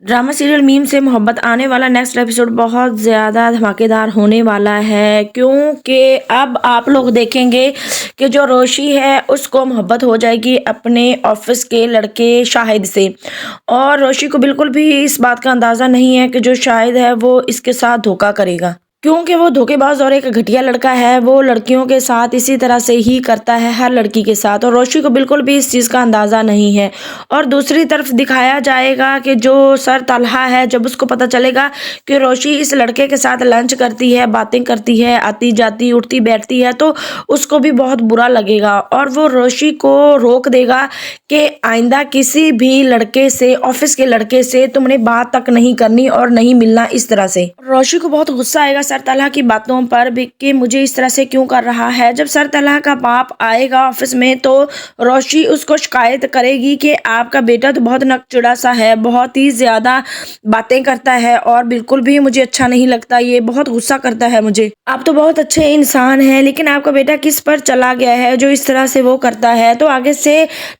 Drama serial meme से मोहब्बत आने वाला नेक्स्ट एपिसोड बहुत ज़्यादा धमाकेदार होने वाला है, क्योंकि अब आप लोग देखेंगे कि जो रोशी है उसको मोहब्बत हो जाएगी अपने ऑफिस के लड़के शाहिद से। और रोशी को बिल्कुल भी इस बात का अंदाज़ा नहीं है कि जो शाहिद है वो इसके साथ धोखा करेगा, क्योंकि वो धोखेबाज और एक घटिया लड़का है। वो लड़कियों के साथ इसी तरह से ही करता है, हर लड़की के साथ, और रोशी को बिल्कुल भी इस चीज़ का अंदाज़ा नहीं है। और दूसरी तरफ दिखाया जाएगा कि जो सर तलहा है, जब उसको पता चलेगा कि रोशी इस लड़के के साथ लंच करती है, बातें करती है, आती जाती उठती बैठती है, तो उसको भी बहुत बुरा लगेगा और वो रोशी को रोक देगा कि आइंदा किसी भी लड़के से, ऑफिस के लड़के से तुमने बात तक नहीं करनी और नहीं मिलना इस तरह से। रोशी को बहुत गुस्सा आएगा सर तलहा की बातों पर भी कि मुझे इस तरह से क्यों कर रहा है। जब सर तलहा का बाप आएगा ऑफिस में तो रोशी उसको शिकायत करेगी कि आपका बेटा तो बहुत नकचुड़ा सा है, बहुत ही ज़्यादा बातें करता है और बिल्कुल भी मुझे अच्छा नहीं लगता, ये बहुत गुस्सा करता है मुझे। आप तो बहुत अच्छे इंसान हैं, लेकिन आपका बेटा किस पर चला गया है जो इस तरह से वो करता है। तो आगे से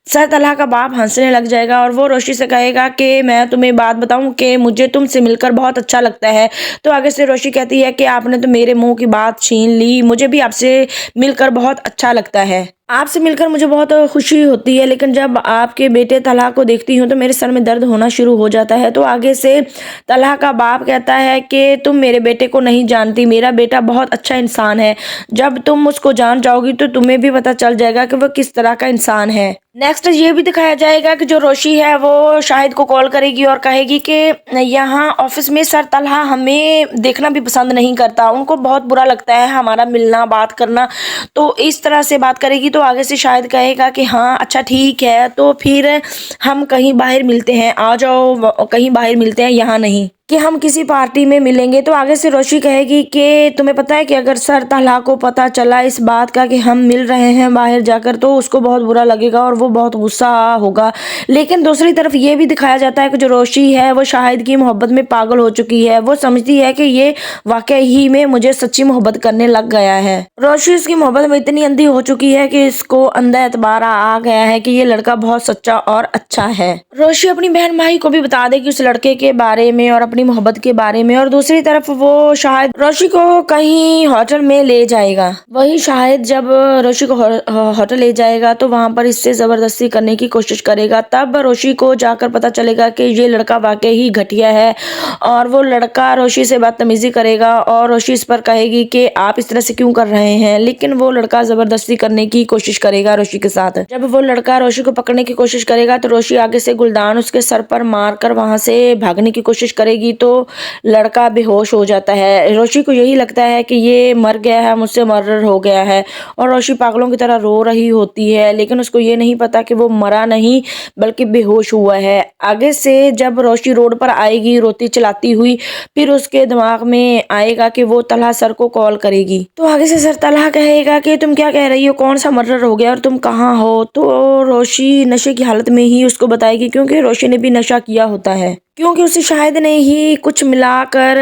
सर तलहा का बाप हंसने लग जाएगा और वो रोशी से कहेगा कि मैं तुम्हें बात बताऊं कि मुझे तुमसे मिलकर बहुत अच्छा लगता है। तो आगे से रोशी कहती है कि आपने तो मेरे मुंह की बात छीन ली, मुझे भी आपसे मिलकर बहुत अच्छा लगता है, आपसे मिलकर मुझे बहुत खुशी होती है, लेकिन जब आपके बेटे तलहा को देखती हूँ तो मेरे सर में दर्द होना शुरू हो जाता है। तो आगे से तलहा का बाप कहता है कि तुम मेरे बेटे को नहीं जानती, मेरा बेटा बहुत अच्छा इंसान है, जब तुम उसको जान जाओगी तो तुम्हें भी पता चल जाएगा कि वो किस तरह का इंसान है। नेक्स्ट ये भी दिखाया जाएगा कि जो रोशी है वो शाहिद को कॉल करेगी और कहेगी कि यहाँ ऑफिस में सर तलहा हमें देखना भी पसंद नहीं करता, उनको बहुत बुरा लगता है हमारा मिलना बात करना। तो इस तरह से बात करेगी तो आगे से शाहिद कहेगा कि हाँ अच्छा ठीक है, तो फिर हम कहीं बाहर मिलते हैं, आ जाओ कहीं बाहर मिलते हैं, यहाँ नहीं कि हम किसी पार्टी में मिलेंगे। तो आगे से रोशी कहेगी कि तुम्हें पता है कि अगर सर तलहा को पता चला इस बात का कि हम मिल रहे हैं बाहर जाकर तो उसको बहुत बुरा लगेगा और वो बहुत गुस्सा होगा। लेकिन दूसरी तरफ ये भी दिखाया जाता है कि जो रोशी है वो शाहिद की मोहब्बत में पागल हो चुकी है, वो समझती है कि ये वाकई ही में मुझे सच्ची मोहब्बत करने लग गया है। रोशी उसकी मोहब्बत में इतनी अंधी हो चुकी है कि इसको अंधा एतबार आ गया है कि ये लड़का बहुत सच्चा और अच्छा है। रोशी अपनी बहन माही को भी बता देगी उस लड़के के बारे में और अपनी मोहब्बत के बारे में, और दूसरी तरफ वो शायद रोशी को कहीं होटल में ले जाएगा। वही शायद जब रोशी को होटल ले जाएगा तो वहां पर इससे जबरदस्ती करने की कोशिश करेगा। तब रोशी को जाकर पता चलेगा कि ये लड़का वाकई ही घटिया है और वो लड़का रोशी से बदतमीजी करेगा और रोशी इस पर कहेगी कि आप इस तरह से क्यों कर रहे हैं, लेकिन वो लड़का जबरदस्ती करने की कोशिश करेगा रोशी के साथ। जब वो लड़का रोशी को पकड़ने की कोशिश करेगा तो रोशी आगे से गुलदान उसके सर पर मारकर वहां से भागने की कोशिश करेगी तो लड़का बेहोश हो जाता है। रोशी को यही लगता है कि ये मर गया है, मुझसे मर्डर हो गया है, और रोशी पागलों की तरह रो रही होती है, लेकिन उसको ये नहीं पता कि वो मरा नहीं बल्कि बेहोश हुआ है। आगे से जब रोशी रोड पर आएगी रोती चलाती हुई, फिर उसके दिमाग में आएगा कि वो तलहा सर को कॉल करेगी। तो आगे से सर तलहा कहेगा कि तुम क्या कह रही हो, कौन सा मर्डर हो गया और तुम कहाँ हो। तो रोशी नशे की हालत में ही उसको बताएगी, क्योंकि रोशी ने भी नशा किया होता है, क्योंकि उसे शायद ने ही कुछ मिलाकर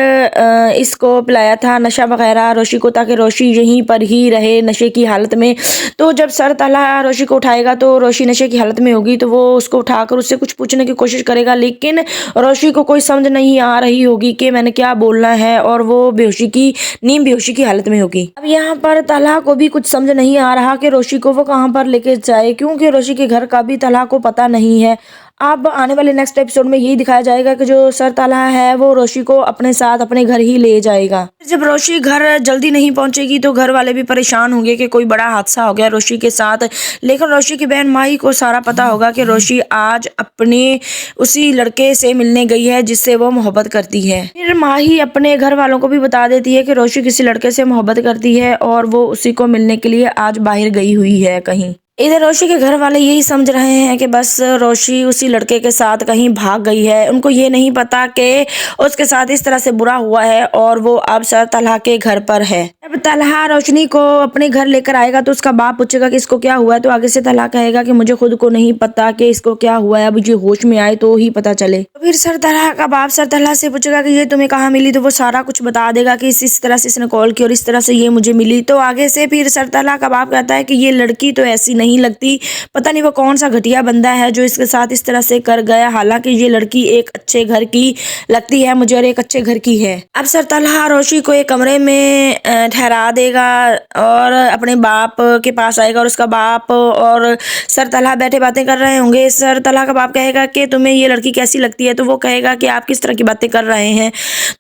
इसको पिलाया था नशा वगैरह रोशी को, ताकि रोशी यहीं पर ही रहे नशे की हालत में। तो जब सर तलहा रोशी को उठाएगा तो रोशी नशे की हालत में होगी, तो वो उसको उठाकर उससे कुछ पूछने की कोशिश करेगा, लेकिन रोशी को कोई समझ नहीं आ रही होगी कि मैंने क्या बोलना है, और वो नीम बेहोशी की हालत में होगी। अब यहाँ पर तलहा को भी कुछ समझ नहीं आ रहा कि रोशी को वो कहाँ पर लेके जाए, क्योंकि रोशी के घर का भी तलहा को पता नहीं है। अब आने वाले नेक्स्ट एपिसोड में यही दिखाया जाएगा कि जो सर तलहा है वो रोशी को अपने साथ अपने घर ही ले जाएगा। जब रोशी घर जल्दी नहीं पहुंचेगी तो घर वाले भी परेशान होंगे कि कोई बड़ा हादसा हो गया रोशी के साथ, लेकिन रोशी की बहन माही को सारा पता होगा कि रोशी आज अपने उसी लड़के से मिलने गई है जिससे वो मोहब्बत करती है। फिर माही अपने घर वालों को भी बता देती है कि रोशी किसी लड़के से मोहब्बत करती है और वो उसी को मिलने के लिए आज बाहर गई हुई है कहीं। इधर रोशी के घर वाले यही समझ रहे हैं कि बस रोशी उसी लड़के के साथ कहीं भाग गई है। उनको ये नहीं पता कि उसके साथ इस तरह से बुरा हुआ है और वो अब सर तलहा के घर पर है। जब तलहा रोशनी को अपने घर लेकर आएगा तो उसका बाप पूछेगा कि इसको क्या हुआ है, तो आगे से तलहा कहेगा कि मुझे खुद को नहीं पता कि इसको क्या हुआ है, अब मुझे होश में आए तो ही पता चले। तो फिर सर तलहा का बाप सर तलहा से पूछेगा कि ये तुम्हें कहाँ मिली, तो वो सारा कुछ बता देगा कि इस तरह से इसने कॉल की और इस तरह से ये मुझे मिली। तो आगे से फिर सर तलहा का बाप कहता है कि ये लड़की तो ऐसी नहीं लगती। पता नहीं वो कौन सा घटिया बंदा है जो इसके साथ इस तरह से कर गया। हालांकि ये लड़की एक अच्छे घर की लगती है मुझे और एक अच्छे घर की है। अब सर तलहा रोशी को एक कमरे में ठहरा देगा और अपने बाप के पास आएगा और उसका बाप और सर तलहा बैठे बातें कर रहे होंगे। सर तलहा का बाप कहेगा कि तुम्हें ये लड़की कैसी लगती है, तो वो कहेगा कि आप किस तरह की बातें कर रहे हैं।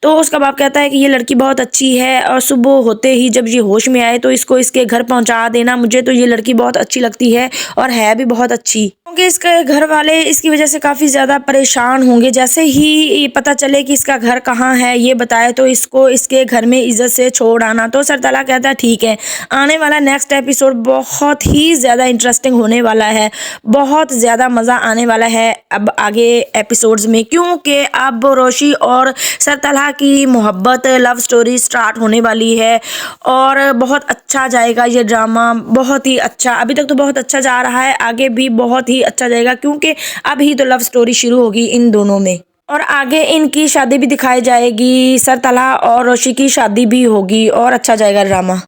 तो उसका बाप कहता है कि ये लड़की बहुत अच्छी है और सुबह होते ही जब ये होश में आए तो इसको इसके घर पहुंचा देना। मुझे तो ये लड़की बहुत अच्छी लगती है और है भी बहुत अच्छी, क्योंकि इसके घर वाले इसकी वजह से काफ़ी ज़्यादा परेशान होंगे। जैसे ही पता चले कि इसका घर कहाँ है ये बताए तो इसको इसके घर में इज्जत से छोड़ आना। तो सर तलहा कहता है ठीक है। आने वाला नेक्स्ट एपिसोड बहुत ही ज़्यादा इंटरेस्टिंग होने वाला है, बहुत ज़्यादा मज़ा आने वाला है अब आगे एपिसोड्स में, क्योंकि अब रोशी और सर तलहा की मोहब्बत लव स्टोरी स्टार्ट होने वाली है और बहुत अच्छा जाएगा ये ड्रामा, बहुत ही अच्छा। अभी तक तो बहुत अच्छा जा रहा है, आगे भी बहुत ही अच्छा जाएगा क्योंकि अभी तो लव स्टोरी शुरू होगी इन दोनों में और आगे इनकी शादी भी दिखाई जाएगी। सर तलहा और रोशी की शादी भी होगी और अच्छा जाएगा ड्रामा।